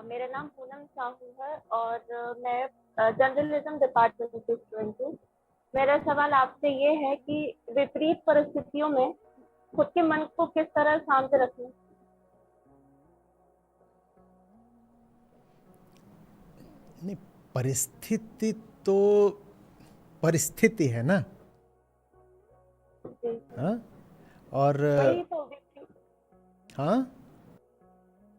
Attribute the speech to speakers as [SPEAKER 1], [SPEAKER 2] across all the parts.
[SPEAKER 1] मेरा नाम पूनम साहू है और मैं जर्नलिज्म डिपार्टमेंट की स्टूडेंट हूँ। मेरा सवाल आपसे ये है कि विपरीत परिस्थितियों में खुद के मन को किस तरह शांत रखें?
[SPEAKER 2] नहीं, परिस्थिति तो परिस्थिति है ना।
[SPEAKER 1] जी,
[SPEAKER 2] हाँ। और
[SPEAKER 1] वही तो
[SPEAKER 2] हाँ।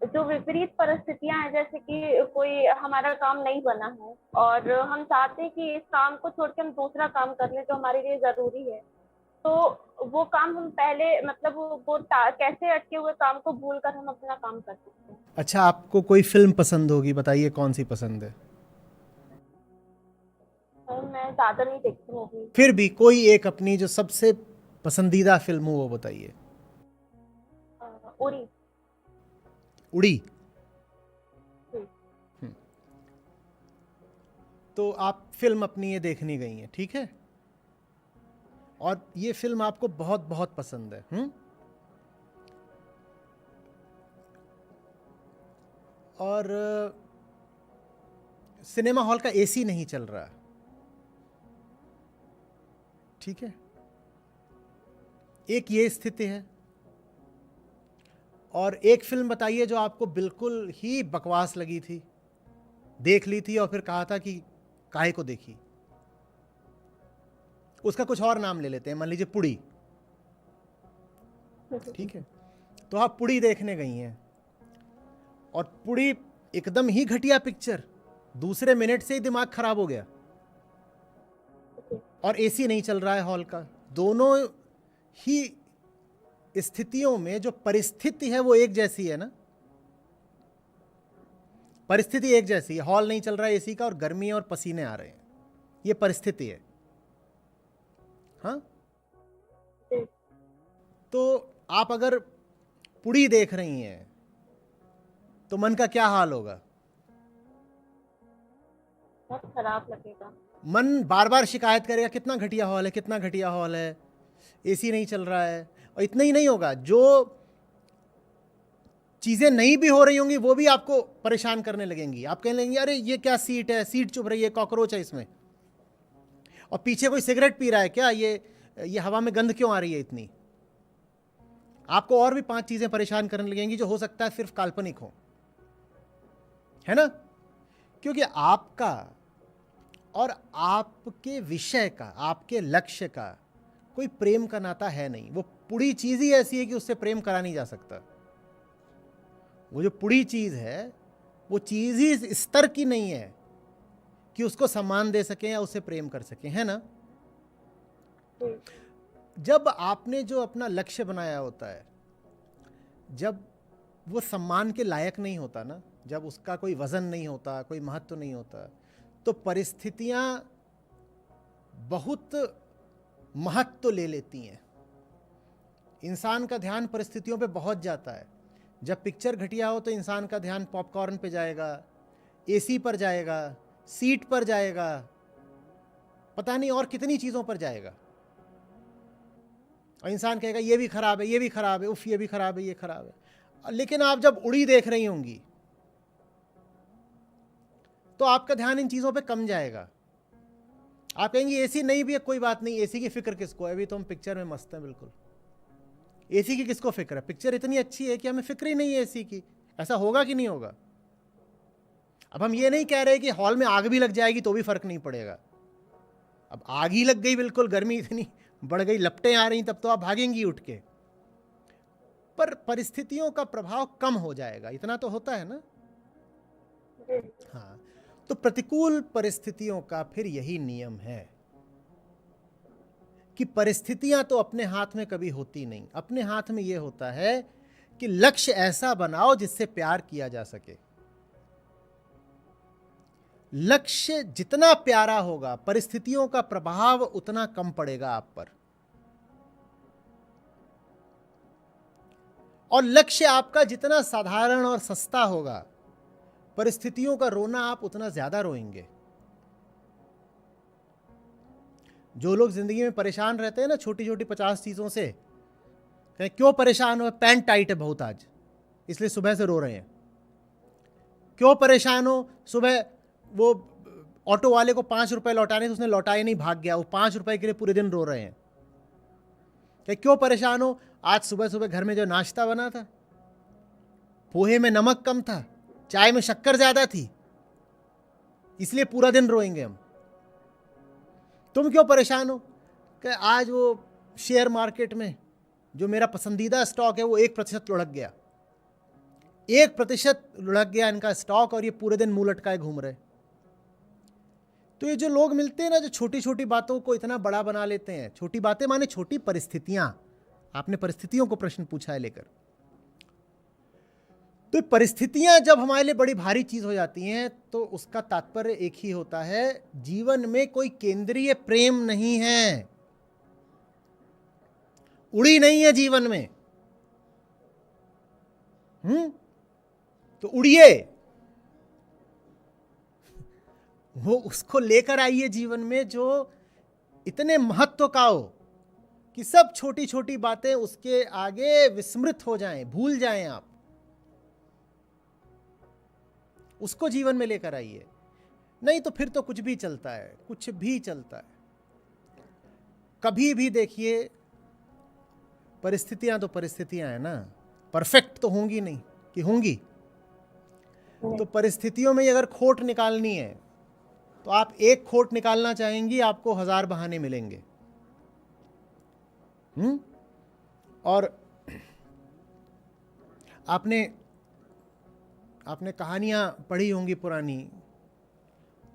[SPEAKER 1] जो विपरीत परिस्थितियां हैं, जैसे कि कोई हमारा काम नहीं बना है और हम चाहते हैं कि इस काम को छोड़ के हम दूसरा काम कर लें जो हमारे लिए जरूरी है। तो वो काम हम पहले मतलब कैसे अटके हुए काम को भूल कर हम अपना काम कर सकते हैं?
[SPEAKER 2] अच्छा, आपको कोई फिल्म पसंद होगी, बताइए कौन सी पसंद है।
[SPEAKER 1] मैं ज्यादा नहीं देखती मूवी।
[SPEAKER 2] फिर भी कोई एक अपनी जो सबसे पसंदीदा फिल्म हो वो बताइए।
[SPEAKER 1] उरी।
[SPEAKER 2] उड़ी।
[SPEAKER 1] जी।
[SPEAKER 2] हम्म, तो आप फिल्म अपनी ये देखने गई हैं, ठीक है। और ये फिल्म आपको बहुत बहुत पसंद है। और सिनेमा हॉल का एसी नहीं चल रहा, ठीक है। एक ये स्थिति है। और एक फिल्म बताइए जो आपको बिल्कुल ही बकवास लगी थी, देख ली थी और फिर कहा था कि काहे को देखी। उसका कुछ और नाम ले लेते हैं, मान लीजिए पुड़ी, ठीक है। तो आप पुड़ी देखने गई हैं और पुड़ी एकदम ही घटिया पिक्चर, दूसरे मिनट से ही दिमाग खराब हो गया और एसी नहीं चल रहा है हॉल का। दोनों ही स्थितियों में जो परिस्थिति है वो एक जैसी है ना। परिस्थिति एक जैसी है, हॉल नहीं चल रहा है एसी का और गर्मी और पसीने आ रहे हैं, ये परिस्थिति है। हाँ। तो आप अगर पुड़ी देख रही हैं तो मन का क्या हाल होगा।
[SPEAKER 1] बहुत खराब लगेगा।
[SPEAKER 2] मन बार बार शिकायत करेगा, कितना घटिया हॉल है, कितना घटिया हॉल है, एसी नहीं चल रहा है। और इतना ही नहीं होगा, जो चीज़ें नहीं भी हो रही होंगी वो भी आपको परेशान करने लगेंगी। आप कहने लगेंगे अरे ये क्या सीट है, सीट चुभ रही है, कॉकरोच है इसमें। और पीछे कोई सिगरेट पी रहा है क्या, ये हवा में गंध क्यों आ रही है इतनी। आपको और भी 5 चीज़ें परेशान करने लगेंगी जो हो सकता है सिर्फ काल्पनिक हो, है ना। क्योंकि आपका और आपके विषय का, आपके लक्ष्य का कोई प्रेम का नाता है नहीं। वो पुड़ी चीज़ ही ऐसी है कि उससे प्रेम करा नहीं जा सकता। वो जो पुड़ी चीज़ है वो चीज़ ही इस स्तर की नहीं है कि उसको सम्मान दे सकें या उससे प्रेम कर सकें, है ना। जब आपने जो अपना लक्ष्य बनाया होता है, जब वो सम्मान के लायक नहीं होता ना, जब उसका कोई वजन नहीं होता, कोई महत्व नहीं होता, तो परिस्थितियां बहुत महत्व ले लेती हैं। इंसान का ध्यान परिस्थितियों पे बहुत जाता है। जब पिक्चर घटिया हो तो इंसान का ध्यान पॉपकॉर्न पे जाएगा, एसी पर जाएगा, सीट पर जाएगा, पता नहीं और कितनी चीज़ों पर जाएगा। और इंसान कहेगा ये भी खराब है, ये भी खराब है, उफ ये भी खराब है, ये खराब है। लेकिन आप जब उड़ी देख रही होंगी तो आपका ध्यान इन चीज़ों पे कम जाएगा। आप कहेंगे एसी नहीं भी है, कोई बात नहीं, एसी की फिक्र किसको है, अभी तो हम पिक्चर में मस्त हैं बिल्कुल। एसी की किसको फिक्र है, पिक्चर इतनी अच्छी है कि हमें फिक्र ही नहीं है एसी की। ऐसा होगा कि नहीं होगा। अब हम ये नहीं कह रहे कि हॉल में आग भी लग जाएगी तो भी फर्क नहीं पड़ेगा। अब आग ही लग गई, बिल्कुल गर्मी इतनी बढ़ गई, लपटें आ रही, तब तो आप भागेंगी उठ के। पर परिस्थितियों का प्रभाव कम हो जाएगा, इतना तो होता है ना। हाँ। तो प्रतिकूल परिस्थितियों का फिर यही नियम है कि परिस्थितियां तो अपने हाथ में कभी होती नहीं। अपने हाथ में यह होता है कि लक्ष्य ऐसा बनाओ जिससे प्यार किया जा सके। लक्ष्य जितना प्यारा होगा परिस्थितियों का प्रभाव उतना कम पड़ेगा आप पर। और लक्ष्य आपका जितना साधारण और सस्ता होगा परिस्थितियों का रोना आप उतना ज्यादा रोएंगे। जो लोग जिंदगी में परेशान रहते हैं ना छोटी छोटी 50 चीजों से, क्यों परेशान हो, पैंट टाइट है बहुत आज इसलिए सुबह से रो रहे हैं। क्यों परेशान हो? सुबह वो ऑटो वाले को 5 रुपए लौटाने थे, उसने लौटाए नहीं, भाग गया। वो 5 रुपए के लिए पूरे दिन रो रहे हैं। क्यों परेशान हो? आज सुबह सुबह घर में जो नाश्ता बना था, पोहे में नमक कम था, चाय में शक्कर ज्यादा थी, इसलिए पूरा दिन रोएंगे हम। तुम क्यों परेशान हो? कि आज वो शेयर मार्केट में जो मेरा पसंदीदा स्टॉक है वो 1% लुढ़क गया, 1% लुढ़क गया इनका स्टॉक, और ये पूरे दिन मुंह लटकाए घूम रहे। तो ये जो लोग मिलते हैं ना, जो छोटी छोटी बातों को इतना बड़ा बना लेते हैं, छोटी बातें माने छोटी परिस्थितियां। आपने परिस्थितियों को प्रश्न पूछा है लेकर, तो परिस्थितियां जब हमारे लिए बड़ी भारी चीज हो जाती हैं तो उसका तात्पर्य एक ही होता है, जीवन में कोई केंद्रीय प्रेम नहीं है, उड़ी नहीं है जीवन में। तो उड़िए, वो उसको लेकर आइए जीवन में जो इतने महत्व का हो कि सब छोटी छोटी बातें उसके आगे विस्मृत हो जाएं, भूल जाएं आप। उसको जीवन में लेकर आइए, नहीं तो फिर तो कुछ भी चलता है, कुछ भी चलता है। कभी भी देखिए, परिस्थितियां तो परिस्थितियां हैं ना, परफेक्ट तो होंगी नहीं कि होंगी। तो परिस्थितियों में अगर खोट निकालनी है तो आप एक खोट निकालना चाहेंगी, आपको 1000 बहाने मिलेंगे। और आपने कहानियां पढ़ी होंगी पुरानी,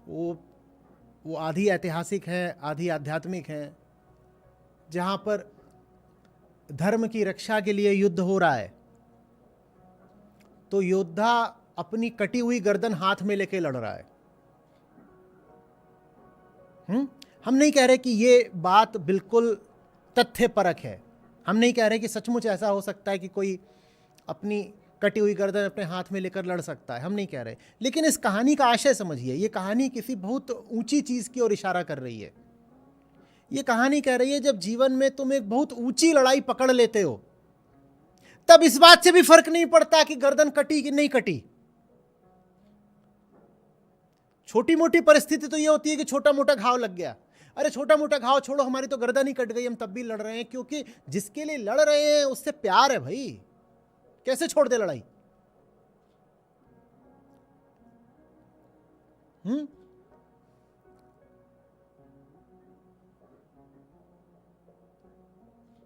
[SPEAKER 2] वो आधी ऐतिहासिक है, आधी आध्यात्मिक है, जहां पर धर्म की रक्षा के लिए युद्ध हो रहा है, तो योद्धा अपनी कटी हुई गर्दन हाथ में लेके लड़ रहा है। हम नहीं कह रहे कि ये बात बिल्कुल तथ्यपरक है, हम नहीं कह रहे कि सचमुच ऐसा हो सकता है कि कोई अपनी कटी हुई गर्दन अपने हाथ में लेकर लड़ सकता है, हम नहीं कह रहे। लेकिन इस कहानी का आशय समझिए, ये कहानी किसी बहुत ऊंची चीज की ओर इशारा कर रही है। ये कहानी कह रही है, जब जीवन में तुम एक बहुत ऊंची लड़ाई पकड़ लेते हो, तब इस बात से भी फर्क नहीं पड़ता कि गर्दन कटी कि नहीं कटी। छोटी मोटी परिस्थिति तो ये होती है कि छोटा मोटा घाव लग गया, अरे छोटा मोटा घाव छोड़ो, हमारी तो गर्दन ही कट गई, हम तब भी लड़ रहे हैं, क्योंकि जिसके लिए लड़ रहे हैं उससे प्यार है भाई। कैसे छोड़ दे लड़ाई?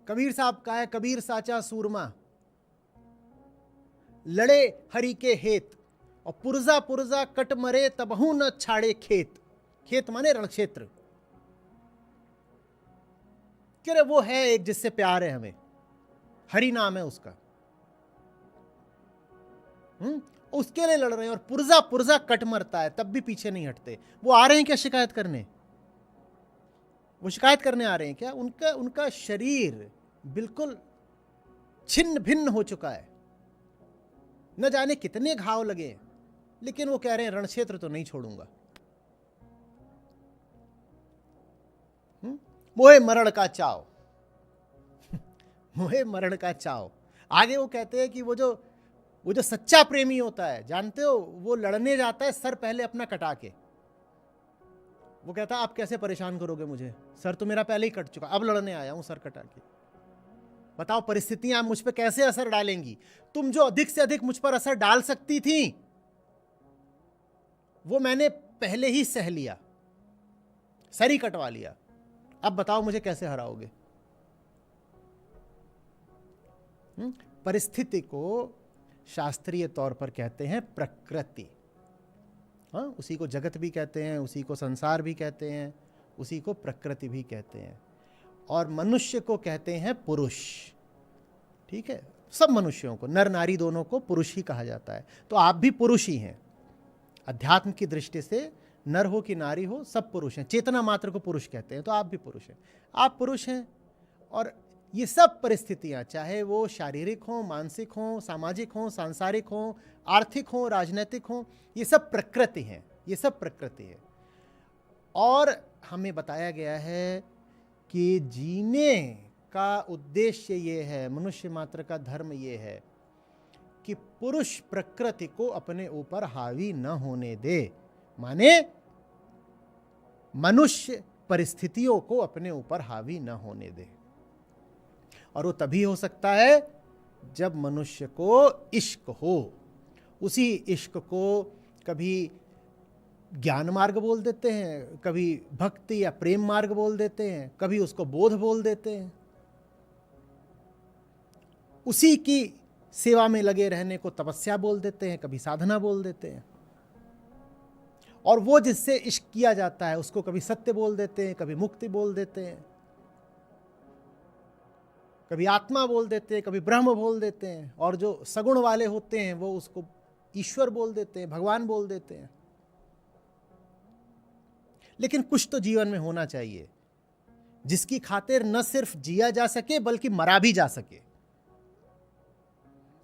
[SPEAKER 2] कबीर साहब का है, कबीर साचा सूरमा लड़े हरि के हेत, और पुरजा पुरजा कट मरे तबहू न छाड़े खेत। खेत माने रण क्षेत्र। क्या वो है एक जिससे प्यार है हमें, हरि नाम है उसका, उसके लिए लड़ रहे हैं, और पुरजा पुरजा कट मरता है तब भी पीछे नहीं हटते। वो आ रहे हैं क्या शिकायत करने? वो शिकायत करने आ रहे हैं क्या? उनका शरीर बिल्कुल छिन्न भिन्न हो चुका है, न जाने कितने घाव लगे, लेकिन वो कह रहे हैं रणक्षेत्र तो नहीं छोड़ूंगा। मोहे मरण का चाव मोहे मरण का चाव। आगे वो कहते हैं कि वो जो सच्चा प्रेमी होता है, जानते हो, वो लड़ने जाता है सर पहले अपना कटा के। वो कहता है आप कैसे परेशान करोगे मुझे, सर तो मेरा पहले ही कट चुका, अब लड़ने आया हूं सर कटा के। बताओ परिस्थितियां मुझ पे कैसे असर डालेंगी। तुम जो अधिक से अधिक मुझ पर असर डाल सकती थी वो मैंने पहले ही सह लिया, सर ही कटवा लिया, अब बताओ मुझे कैसे हराओगे। परिस्थिति को शास्त्रीय तौर पर कहते हैं प्रकृति। हाँ, उसी को जगत भी कहते हैं, उसी को संसार भी कहते हैं, उसी को प्रकृति भी कहते हैं। और मनुष्य को कहते हैं पुरुष। ठीक है, सब मनुष्यों को, नर नारी दोनों को पुरुष ही कहा जाता है। तो आप भी पुरुष ही हैं। अध्यात्म की दृष्टि से नर हो कि नारी हो, सब पुरुष हैं। चेतना मात्र को पुरुष कहते हैं, तो आप भी पुरुष हैं। आप पुरुष हैं, और ये सब परिस्थितियां, चाहे वो शारीरिक हो, मानसिक हो, सामाजिक हो, सांसारिक हो, आर्थिक हो, राजनीतिक हो, ये सब प्रकृति हैं, ये सब प्रकृति है। और हमें बताया गया है कि जीने का उद्देश्य ये है, मनुष्य मात्र का धर्म ये है कि पुरुष प्रकृति को अपने ऊपर हावी न होने दे, माने मनुष्य परिस्थितियों को अपने ऊपर हावी न होने दे। और वो तभी हो सकता है जब मनुष्य को इश्क हो। उसी इश्क को कभी ज्ञान मार्ग बोल देते हैं, कभी भक्ति या प्रेम मार्ग बोल देते हैं, कभी उसको बोध बोल देते हैं। उसी की सेवा में लगे रहने को तपस्या बोल देते हैं, कभी साधना बोल देते हैं। और वो जिससे इश्क किया जाता है उसको कभी सत्य बोल देते हैं, कभी मुक्ति बोल देते हैं, कभी आत्मा बोल देते हैं, कभी ब्रह्म बोल देते हैं। और जो सगुण वाले होते हैं वो उसको ईश्वर बोल देते हैं, भगवान बोल देते हैं। लेकिन कुछ तो जीवन में होना चाहिए जिसकी खातिर न सिर्फ जिया जा सके बल्कि मरा भी जा सके।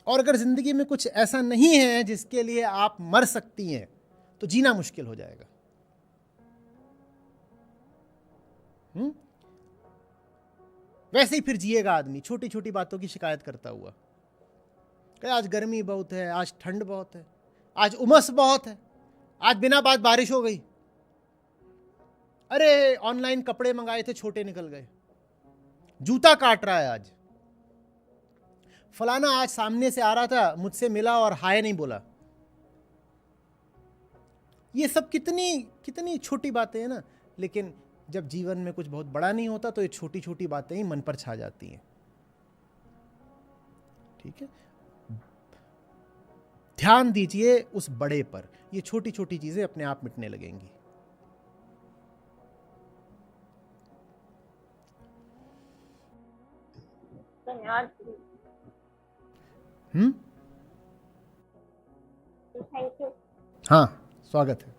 [SPEAKER 2] और अगर जिंदगी में कुछ ऐसा नहीं है जिसके लिए आप मर सकती हैं तो जीना मुश्किल हो जाएगा। वैसे ही फिर जिएगा आदमी छोटी छोटी बातों की शिकायत करता हुआ कि आज गर्मी बहुत है, आज ठंड बहुत है, आज उमस बहुत है, आज बिना बात बारिश हो गई, अरे ऑनलाइन कपड़े मंगाए थे छोटे निकल गए, जूता काट रहा है, आज फलाना आज सामने से आ रहा था मुझसे मिला और हाय नहीं बोला। ये सब कितनी कितनी छोटी बातें हैं ना। लेकिन जब जीवन में कुछ बहुत बड़ा नहीं होता तो ये छोटी छोटी बातें ही मन पर छा जाती हैं। ठीक है, ध्यान दीजिए उस बड़े पर, ये छोटी छोटी चीजें अपने आप मिटने लगेंगी।
[SPEAKER 1] धन्यवाद।
[SPEAKER 2] Thank
[SPEAKER 1] you.
[SPEAKER 2] हाँ, स्वागत है।